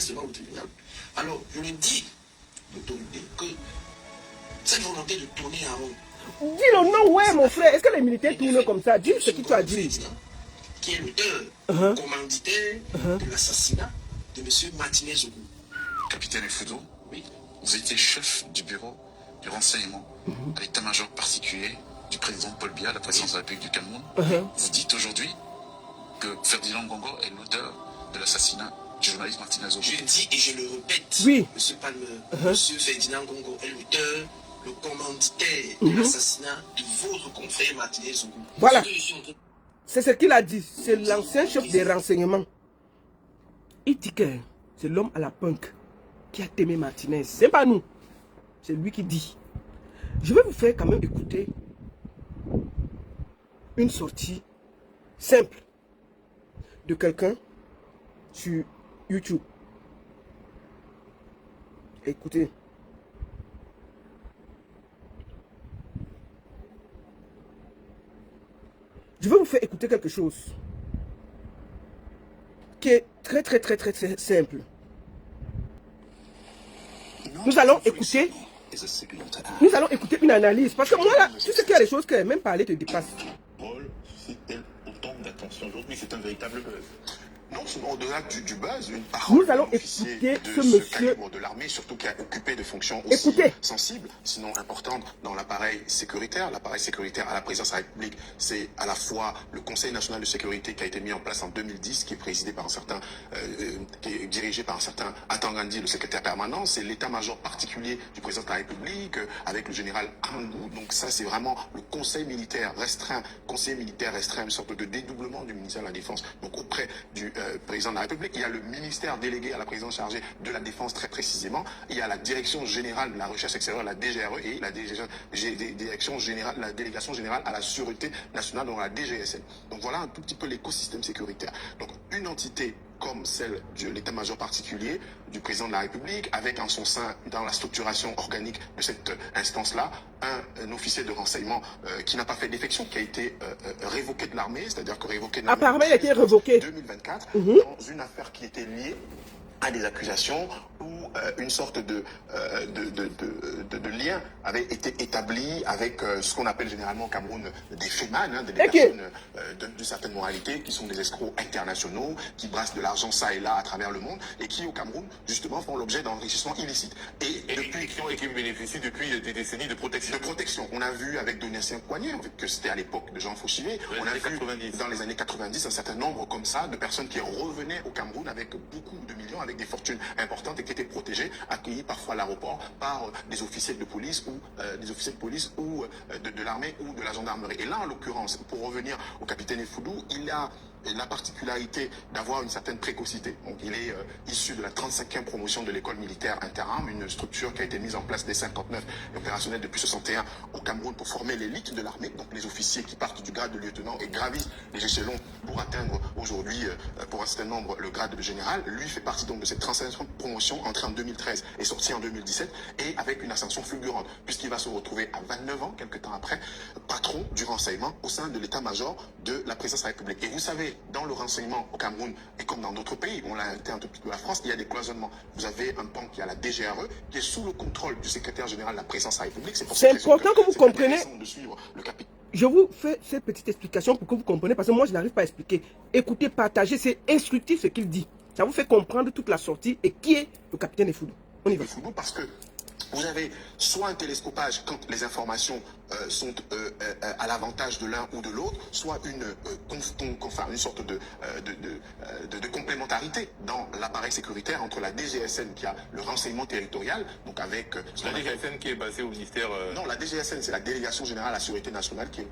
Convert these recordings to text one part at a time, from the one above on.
seulement au tribunal. Alors, je le dis d'autorité que cette volonté de tourner en rond. Dis le nom, ouais, mon frère. Est-ce que les militaires tournent comme ça? Dis ce que tu as dit. Qui est l'auteur, commanditaire de l'assassinat de M. Martinez-Zougou. Capitaine Foudou, oui, vous étiez chef du bureau du renseignement à l'état-major particulier du président Paul Biya, la présidence de la République du Cameroun. Vous dites aujourd'hui que Ferdinand Ngongo est l'auteur de l'assassinat du journaliste Martinez Zougou. Je dis et je le répète, oui. M. Palmer, M. Ferdinand Ngongo est l'auteur, le commanditaire de l'assassinat de votre confrère Martinez Zougou. Voilà. C'est ce qu'il a dit. C'est l'ancien chef des renseignements. Il dit que c'est l'homme à la punk qui a aimé Martinez. C'est pas nous. C'est lui qui dit. Je vais vous faire quand même écouter une sortie simple de quelqu'un sur YouTube. Écoutez. Je vais vous faire écouter quelque chose qui est très simple. Nous allons écouter une analyse. Parce que moi là, tu sais qu'il y a des choses que même parler te dépasse. Paul suscite-t-elle autant d'attention aujourd'hui? C'est un véritable buzz. Non, au-delà du buzz, une parole nous allons écouter ce monsieur de l'armée, surtout qui a occupé des fonctions aussi sensibles, sinon importantes dans l'appareil sécuritaire. L'appareil sécuritaire à la présidence de la République, c'est à la fois le Conseil national de sécurité qui a été mis en place en 2010, qui est présidé par un certain, qui est dirigé par un certain Atangandi, le secrétaire permanent. C'est l'état-major particulier du président de la République, avec le général Amandou. Donc ça, c'est vraiment le conseil militaire restreint, une sorte de dédoublement du ministère de la Défense. Donc auprès du président de la République, il y a le ministère délégué à la présidence chargée de la défense très précisément, il y a la direction générale de la recherche extérieure, la DGRE, et la délégation générale à la sûreté nationale, donc la DGSN. Donc voilà un tout petit peu l'écosystème sécuritaire. Donc une entité comme celle de l'état-major particulier du président de la République, avec en son sein, dans la structuration organique de cette instance-là, un officier de renseignement qui n'a pas fait défection, qui a été révoqué de l'armée, c'est-à-dire que révoqué de l'armée apparemment il a été révoqué 2024, dans une affaire qui était liée à des accusations où une sorte de lien avait été établi avec ce qu'on appelle généralement au Cameroun des fémanes, des personnes d'une certaine moralité, qui sont des escrocs internationaux, qui brassent de l'argent ça et là à travers le monde, et qui au Cameroun justement font l'objet d'enrichissement illicite. Et depuis qui bénéficient depuis des décennies de protection. On a vu avec Donatien Coignet, que c'était à l'époque de Jean Fauchivet, on a vu dans les années 90 un certain nombre comme ça de personnes qui revenaient au Cameroun avec beaucoup de millions, avec des fortunes importantes et qui étaient protégées, accueillies parfois à l'aéroport par des officiers de police ou de l'armée ou de la gendarmerie. Et là, en l'occurrence, pour revenir au capitaine Foudou, il a la particularité d'avoir une certaine précocité. Donc, il est issu de la 35e promotion de l'école militaire Interarmes, une structure qui a été mise en place dès 59 et opérationnelle depuis 61 au Cameroun pour former l'élite de l'armée, donc les officiers qui partent du grade de lieutenant et gravissent les échelons pour atteindre aujourd'hui, pour un certain nombre, le grade de général. Lui fait partie donc de cette 35e promotion, entrée en 2013 et sortie en 2017, et avec une ascension fulgurante, puisqu'il va se retrouver à 29 ans, quelques temps après, patron du renseignement au sein de l'état-major de la présidence de la République. Et vous savez, dans le renseignement au Cameroun, et comme dans d'autres pays, on l'a été un peu plus de la France, il y a des cloisonnements. Vous avez un pan qui a la DGRE, qui est sous le contrôle du secrétaire général de la présidence de la République. C'est important que vous compreniez. De suivre le je vous fais cette petite explication pour que vous compreniez, parce que moi je n'arrive pas à expliquer. Écoutez, partagez, c'est instructif ce qu'il dit. Ça vous fait comprendre toute la sortie et qui est le capitaine Foudou. On y va. Foudou, parce que vous avez soit un télescopage quand les informations sont à l'avantage de l'un ou de l'autre, soit une sorte de complémentarité dans l'appareil sécuritaire entre la DGSN qui a le renseignement territorial, donc avec... la DGSN qui est basée au ministère... Non, la DGSN, c'est la Délégation Générale à la Sûreté Nationale, qui est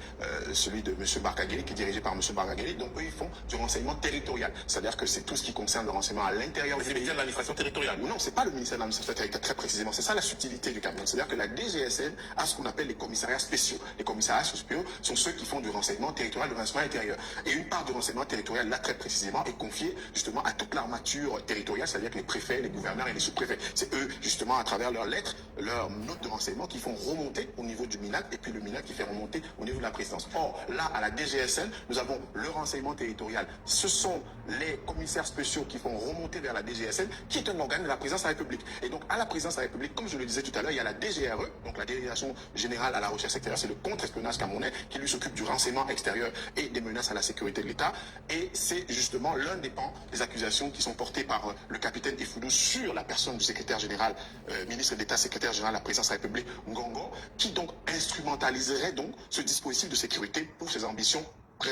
celui de M. Barkageli, qui est dirigé par M. Barkageli. Donc eux, ils font du renseignement territorial. C'est-à-dire que c'est tout ce qui concerne le renseignement à l'intérieur du pays. C'est le ministère de l'administration territoriale. Non, c'est pas le ministère de l'administration territoriale, très précisément. C'est ça la subtilité du Cameroun. C'est-à-dire que la DGSN a ce qu'on appelle les commissariats spéciaux. Les commissariats spéciaux sont ceux qui font du renseignement territorial, du renseignement intérieur. Et une part du renseignement territorial, là très précisément, est confiée justement à toute l'armature territoriale, c'est-à-dire que les préfets, les gouverneurs et les sous-préfets. C'est eux, justement, à travers leurs lettres, leurs notes de renseignement, qui font remonter au niveau du MINAC, et puis le MINAC qui fait remonter au niveau de la présidence. Or, là, à la DGSN, nous avons le renseignement territorial. Ce sont les commissaires spéciaux qui font remonter vers la DGSN, qui est un organe de la présidence de la République. Et donc, à la présidence de la République, comme je le disais tout à l'heure, il y a la DGRE, donc la Délégation Générale à la Recherche Extérieure, c'est le contre-espionnage camerounais, qui lui s'occupe du renseignement extérieur et des menaces à la sécurité de l'État. Et c'est justement l'un des pans des accusations qui sont portées par le capitaine Ifoudou sur la personne du secrétaire général, ministre d'État, secrétaire général de la présidence de la République, Ngongo, qui donc instrumentaliserait donc ce dispositif de sécurité pour ses ambitions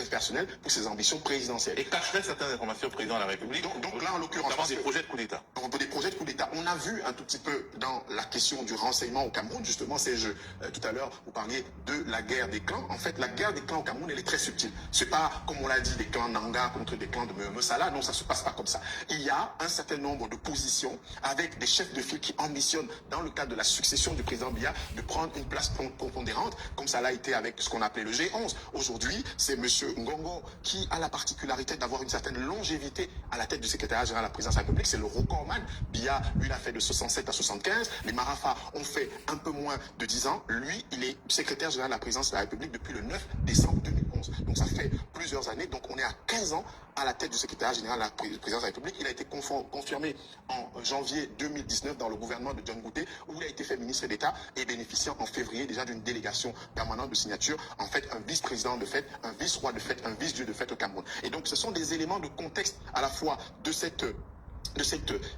personnelles, pour ses ambitions présidentielles. Et cacherait certaines informations au président de la République. Donc là, en l'occurrence, des projets de coup d'État. Des projets de coup d'État. On a vu un tout petit peu dans la question du renseignement au Cameroun, justement, ces jeux. Tout à l'heure, vous parliez de la guerre des clans. En fait, la guerre des clans au Cameroun, elle est très subtile. C'est pas, comme on l'a dit, des clans Nanga contre des clans de Messala. Non, ça se passe pas comme ça. Il y a un certain nombre de positions avec des chefs de file qui ambitionnent, dans le cadre de la succession du président Biya, de prendre une place prépondérante, comme ça l'a été avec ce qu'on appelait le G11. Aujourd'hui, c'est M. Ngongo qui a la particularité d'avoir une certaine longévité à la tête du secrétariat général de la présidence de la République. C'est le recordman. Biya, lui, il a fait de 67 à 75. Les Marafa ont fait un peu moins de 10 ans. Lui, il est secrétaire général de la présidence de la République depuis le 9 décembre 2011. Donc ça fait plusieurs années. Donc on est à 15 ans à la tête du secrétariat général de la présidence de la République. Il a été confirmé en janvier 2019 dans le gouvernement de John Gouté, où il a été fait ministre d'État et bénéficiant en février déjà d'une délégation permanente de signature. En fait, un vice-président de fait, un vice-roi de fait, un vice-dieu de fait au Cameroun. Et donc ce sont des éléments de contexte à la fois de cette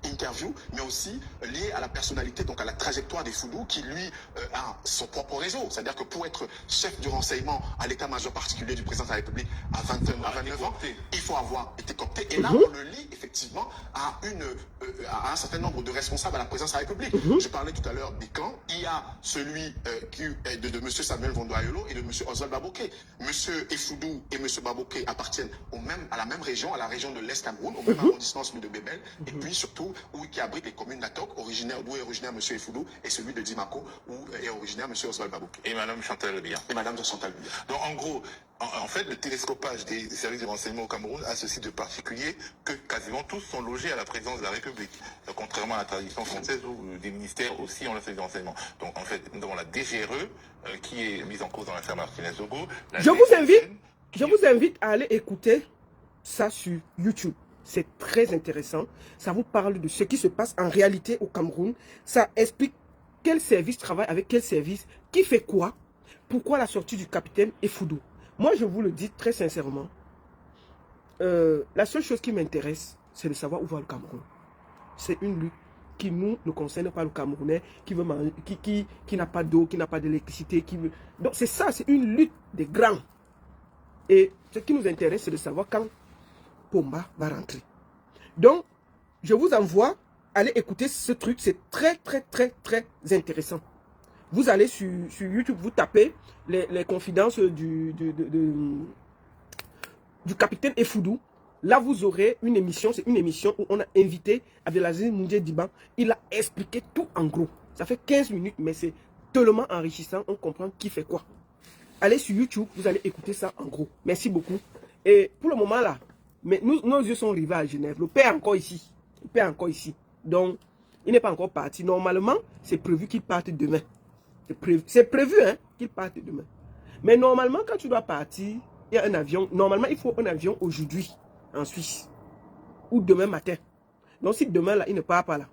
interview, mais aussi lié à la personnalité, donc à la trajectoire des Foudou, qui lui a son propre réseau. C'est-à-dire que pour être chef du renseignement à l'état-major particulier du président de la République à 29 ans, il faut avoir été coopté. Et là, on le lie effectivement à un certain nombre de responsables à la présidence de la République. Je parlais tout à l'heure des clans. Il y a celui de M. Samuel Vondoayolo et de M. Oswald Baboké. M. Ifoudou et M. Baboké appartiennent à la même région, à la région de l'Est Cameroun, au même arrondissement, celui de Bébel. Et puis surtout, qui abrite les communes d'Atok, d'où est originaire M. Ifoudou, et celui de Dimako, où est originaire M. Oswald Baboké. Et Mme Chantal Biya. Et Mme Chantal Biya. Donc en gros, en fait, le télescopage des services de renseignement au Cameroun a ceci de particulier que quasiment tous sont logés à la présidence de la République. Contrairement à la tradition française où des ministères aussi ont le service de renseignement. Donc en fait, nous avons la DGRE qui est mise en cause dans l'affaire Martinez-Zogo. Je vous invite à aller écouter ça sur YouTube. C'est très intéressant. Ça vous parle de ce qui se passe en réalité au Cameroun. Ça explique quel service travaille avec quel service, qui fait quoi, pourquoi la sortie du capitaine Ifoudou. Moi, je vous le dis très sincèrement. La seule chose qui m'intéresse, c'est de savoir où va le Cameroun. C'est une lutte qui nous ne concerne pas le Camerounais, qui veut manger, qui n'a pas d'eau, qui n'a pas d'électricité. Donc c'est ça, c'est une lutte des grands. Et ce qui nous intéresse, c'est de savoir quand Pomba va rentrer. Donc, je vous envoie, allez écouter ce truc, c'est très, très, très, très intéressant. Vous allez sur YouTube, vous tapez les confidences du capitaine Ifoudou. Là, vous aurez une émission, c'est une émission où on a invité Abdelaziz Moundje Diban. Il a expliqué tout en gros. Ça fait 15 minutes, mais c'est tellement enrichissant, on comprend qui fait quoi. Allez sur YouTube, vous allez écouter ça en gros. Merci beaucoup. Et pour le moment là, mais nos yeux sont rivés à Genève. Le père est encore ici. Le père est encore ici. Donc, il n'est pas encore parti. Normalement, c'est prévu qu'il parte demain. C'est prévu hein, qu'il parte demain. Mais normalement, quand tu dois partir, il y a un avion. Normalement, il faut un avion aujourd'hui en Suisse. Ou demain matin. Donc, si demain, là, il ne part pas là.